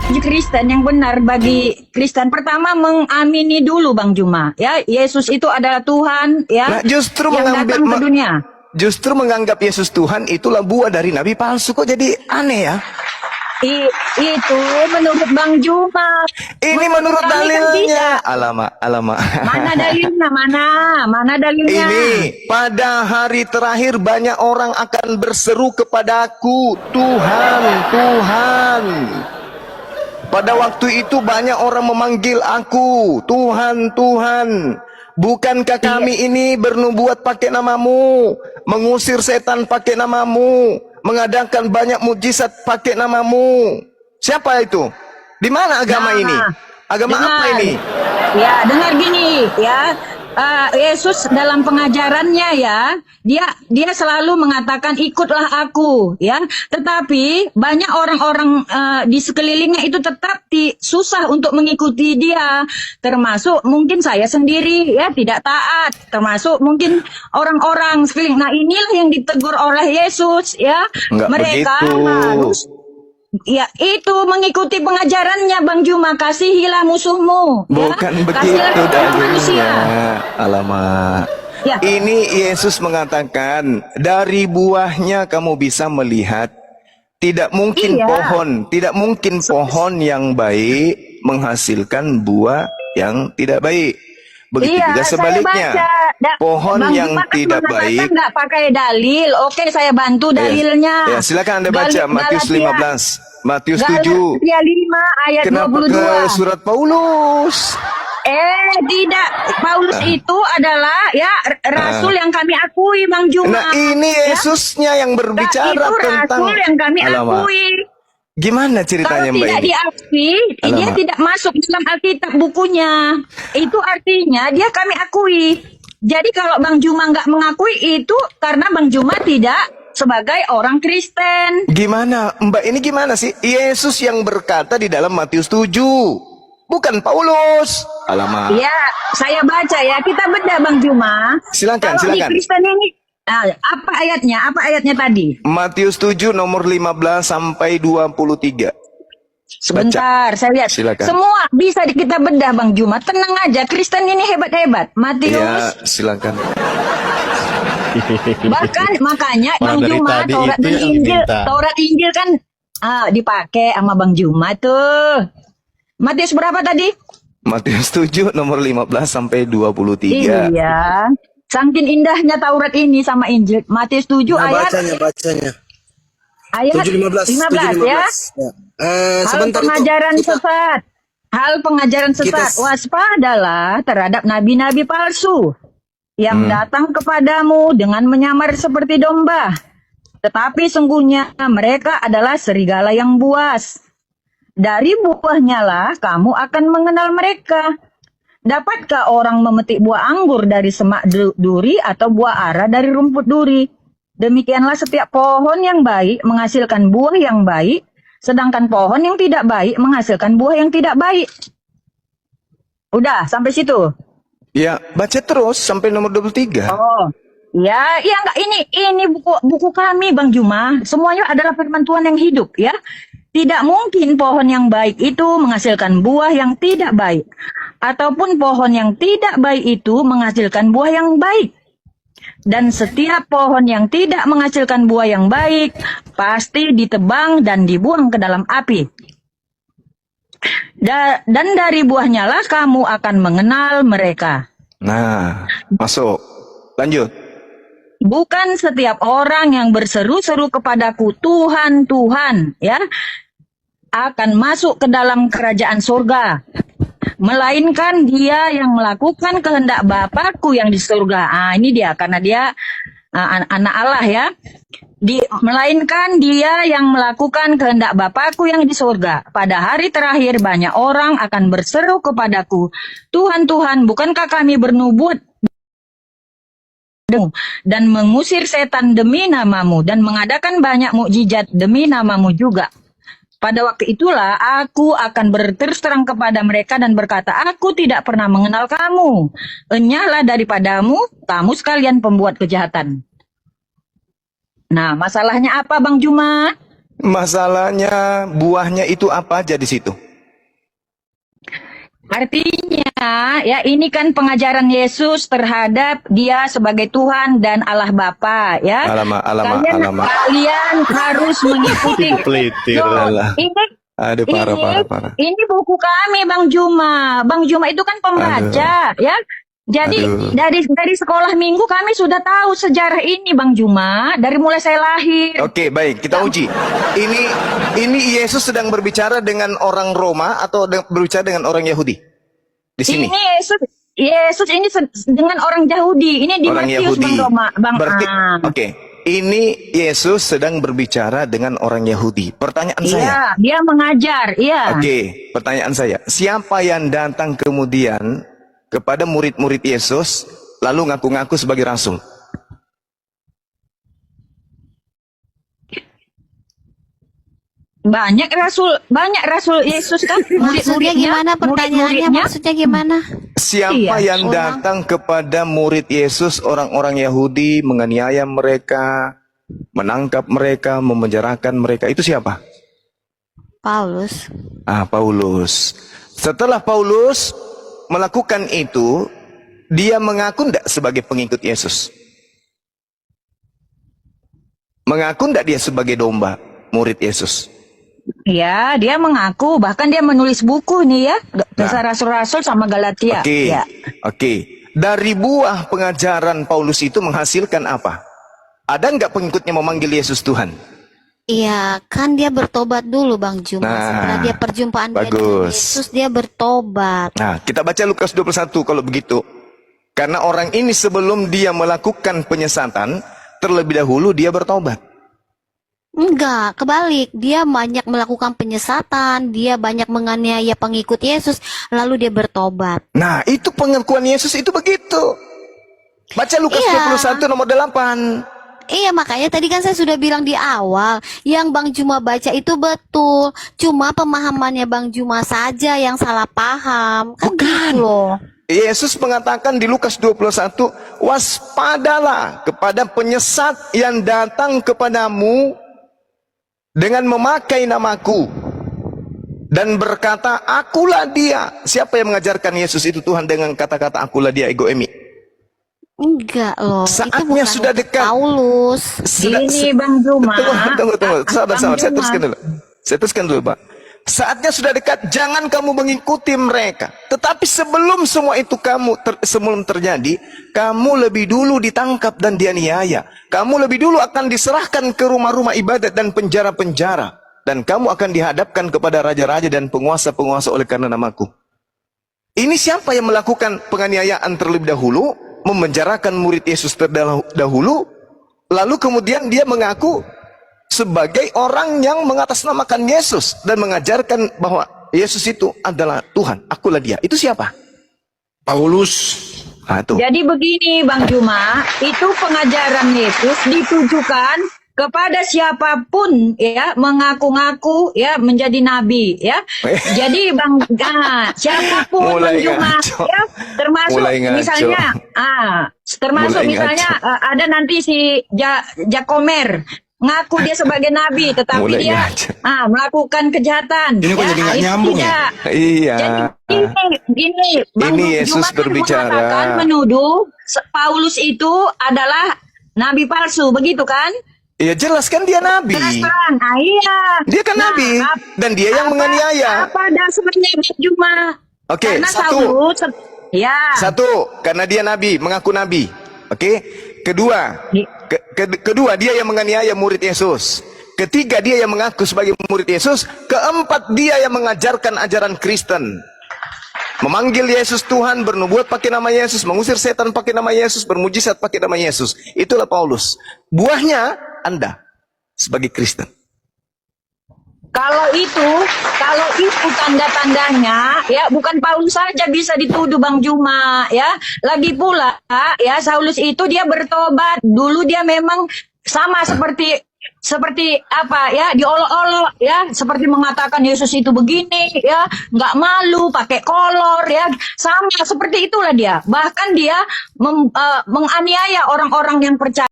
Kristen yang benar bagi Kristen pertama mengamini dulu Bang Juma ya Yesus itu adalah Tuhan ya Nah, justru yang datang ke dunia. justru menganggap Yesus Tuhan itulah buah dari nabi palsu. Kok jadi aneh ya? Itu menurut Bang Juma. Ini menurut kami kan dalilnya. tidak. Alamak. Mana dalilnya? Mana dalilnya? Ini pada hari terakhir banyak orang akan berseru kepadaku, Tuhan, Tuhan. Pada waktu itu banyak orang memanggil aku, Tuhan, Tuhan. Bukankah kami ini bernubuat pakai namamu, mengusir setan pakai namamu, mengadakan banyak mujizat pakai namamu? Siapa itu? Di mana agama ini? Agama apa ini? Ya, dengar gini ya. Yesus dalam pengajarannya ya, dia selalu mengatakan ikutlah aku ya. Tetapi banyak orang-orang di sekelilingnya itu tetap susah untuk mengikuti dia. Termasuk mungkin saya sendiri ya tidak taat. Termasuk mungkin orang-orang sekeliling. Nah, inilah yang ditegur oleh Yesus ya. Enggak Mereka begitu. harus ya itu mengikuti pengajarannya Bang Juma, kasihilah musuhmu. Bukan ya? begitu dalilnya. Alamak. Ya. Ini Yesus mengatakan dari buahnya kamu bisa melihat. Tidak mungkin tidak mungkin pohon yang baik menghasilkan buah yang tidak baik. Begitu juga sebaliknya. Pohon Bang yang Juma tidak baik. Nggak pakai dalil. Oke, saya bantu dalilnya. Ya, silakan Anda baca Matius 15, Matius 7. Galatia 5 ayat Kenapa 22. ke surat Paulus? Tidak. Paulus itu adalah ya rasul yang kami akui Bang Juma. Nah, ini Yesusnya yang berbicara itu tentang rasul yang kami akui. Gimana ceritanya Kalau Mbak tidak ini? diakui, dia tidak masuk dalam Alkitab bukunya. Itu artinya dia kami akui. Jadi kalau Bang Juma nggak mengakui itu karena Bang Juma tidak sebagai orang Kristen. Gimana Mbak ini gimana sih? Yesus yang berkata di dalam Matius 7, bukan Paulus. Alamak. Ya, saya baca ya. Kita bedah Bang Juma. Silakan. Di Kristen ini apa ayatnya? Apa ayatnya tadi? Matius 7 nomor 15 sampai 23. Sebentar, saya lihat. Silakan. Semua bisa kita bedah Bang Juma. Tenang aja, Kristen ini hebat-hebat. Matius. Ya, silakan. Bahkan makanya Bang Juma Taurat dan Injil, kan dipakai sama Bang Juma tuh. Matius berapa tadi? Matius 7 nomor 15 sampai 23. Iya. Saking indahnya Taurat ini sama Injil. Matius 7 ayat. Bacanya. Ayat 15 ya. Hal pengajaran sesat. Hal pengajaran sesat. Waspadalah terhadap nabi-nabi palsu yang datang kepadamu dengan menyamar seperti domba. Tetapi sungguhnya mereka adalah serigala yang buas. Dari buahnya lah kamu akan mengenal mereka. Dapatkah orang memetik buah anggur dari semak duri atau buah ara dari rumput duri? Demikianlah setiap pohon yang baik menghasilkan buah yang baik, sedangkan pohon yang tidak baik menghasilkan buah yang tidak baik. Udah, sampai situ. Ya, baca terus sampai nomor 23. Oh. Ya, enggak, ini buku kami Bang Juma. Semuanya adalah firman Tuhan yang hidup ya. Tidak mungkin pohon yang baik itu menghasilkan buah yang tidak baik. Ataupun pohon yang tidak baik itu menghasilkan buah yang baik. Dan setiap pohon yang tidak menghasilkan buah yang baik pasti ditebang dan dibuang ke dalam api. Dan dari buahnya lah kamu akan mengenal mereka. Nah, masuk. Lanjut. Bukan setiap orang yang berseru-seru kepadaku Tuhan, Tuhan, ya, akan masuk ke dalam kerajaan surga. Melainkan dia yang melakukan kehendak Bapakku yang di surga. Ini dia, karena dia anak Allah ya. Melainkan dia yang melakukan kehendak Bapakku yang di surga. Pada hari terakhir banyak orang akan berseru kepadaku, Tuhan, Tuhan, bukankah kami bernubuat dan mengusir setan demi namamu dan mengadakan banyak mukjizat demi namamu juga. Pada waktu itulah aku akan berterus terang kepada mereka dan berkata, aku tidak pernah mengenal kamu. Enyahlah daripadamu, kamu sekalian pembuat kejahatan. Nah, masalahnya apa Bang Juma? Masalahnya buahnya itu apa aja di situ? Artinya, ya ini kan pengajaran Yesus terhadap dia sebagai Tuhan dan Allah Bapa, ya. Kalian harus mengikuti. Aduh, parah. Ini buku kami, Bang Juma. Bang Juma itu kan pembaca, ya. Jadi dari sekolah minggu kami sudah tahu sejarah ini, Bang Juma, dari mulai saya lahir. Oke, baik, kita uji. Ini Yesus sedang berbicara dengan orang Roma atau berbicara dengan orang Yahudi? Di sini. Ini Yesus ini dengan orang Yahudi. Ini di orang Matius, Yahudi. Bang Roma, Bang. Oke. Ini Yesus sedang berbicara dengan orang Yahudi. Pertanyaan saya. Dia mengajar, iya. Oke, pertanyaan saya. Siapa yang datang kemudian kepada murid-murid Yesus lalu ngaku-ngaku sebagai rasul? Banyak rasul Yesus kan. Maksudnya gimana pertanyaannya? Maksudnya gimana? Siapa yang datang kepada murid Yesus, orang-orang Yahudi, menganiaya mereka, menangkap mereka, memenjarakan mereka? Itu siapa? Paulus. Paulus. Setelah Paulus melakukan itu, dia mengaku tidak sebagai pengikut Yesus? Mengaku tidak dia sebagai domba, murid Yesus? Ya, dia mengaku, bahkan dia menulis buku nih ya, Kisah Rasul-Rasul sama Galatia. Oke. Dari buah pengajaran Paulus itu menghasilkan apa? Ada nggak pengikutnya memanggil Yesus Tuhan? Iya, kan dia bertobat dulu, Bang Juma. Setelah dia perjumpaan dia dengan Yesus, dia bertobat. Nah, kita baca Lukas 21 kalau begitu. Karena orang ini sebelum dia melakukan penyesatan, terlebih dahulu dia bertobat. Enggak, kebalik. Dia banyak melakukan penyesatan, dia banyak menganiaya pengikut Yesus, lalu dia bertobat. Nah, itu pengakuan Yesus itu begitu. Baca Lukas 21 nomor 8. Iya, makanya tadi kan saya sudah bilang di awal, yang Bang Juma baca itu betul. Cuma pemahamannya Bang Juma saja yang salah paham. Kan gitu loh. Yesus mengatakan di Lukas 21, waspadalah kepada penyesat yang datang kepadamu dengan memakai namaku dan berkata, akulah dia. Siapa yang mengajarkan Yesus itu Tuhan dengan kata-kata akulah dia, ego emi? Enggak loh, saatnya itu bukan sudah dekat. Paulus. Ini Bang Juma. Tunggu. Sabar. Saya teruskan dulu, Pak. Saatnya sudah dekat, jangan kamu mengikuti mereka. Tetapi sebelum semua itu sebelum terjadi, kamu lebih dulu ditangkap dan dianiaya. Kamu lebih dulu akan diserahkan ke rumah-rumah ibadat dan penjara-penjara. Dan kamu akan dihadapkan kepada raja-raja dan penguasa-penguasa oleh karena namaku. Ini siapa yang melakukan penganiayaan terlebih dahulu, memenjarakan murid Yesus terdahulu, lalu kemudian dia mengaku sebagai orang yang mengatasnamakan Yesus dan mengajarkan bahwa Yesus itu adalah Tuhan, akulah dia. Itu siapa? Paulus. Jadi begini Bang Juma, itu pengajaran Yesus ditujukan kepada siapapun ya mengaku-ngaku ya menjadi nabi ya. Jadi siapapun Bang Juma ya, termasuk misalnya ada nanti si Jakomer ngaku dia sebagai nabi, tetapi dia melakukan kejahatan. Ini kok jadi nggak nyambung ya? Iya. Jadi gini, Bang Yesus berbicara menuduh Paulus itu adalah nabi palsu, begitu kan? Iya, jelas kan dia nabi. Iya. Dia kan nabi dan dia yang menganiaya. Apa dasarnya Bang Juma? Oke, satu, karena dia nabi, mengaku nabi. Oke. Kedua, dia yang menganiaya murid Yesus. Ketiga, dia yang mengaku sebagai murid Yesus. Keempat, dia yang mengajarkan ajaran Kristen. Memanggil Yesus Tuhan, bernubuat pakai nama Yesus, mengusir setan pakai nama Yesus, bermujizat pakai nama Yesus. Itulah Paulus. Buahnya Anda sebagai Kristen. Kalau itu tanda-tandanya ya bukan Paulus saja bisa dituduh Bang Juma ya. Lagi pula ya Saulus itu dia bertobat. Dulu dia memang sama seperti apa ya, diolok-olok ya, seperti mengatakan Yesus itu begini ya, nggak malu, pakai kolor ya, sama seperti itulah dia. Bahkan dia menganiaya orang-orang yang percaya.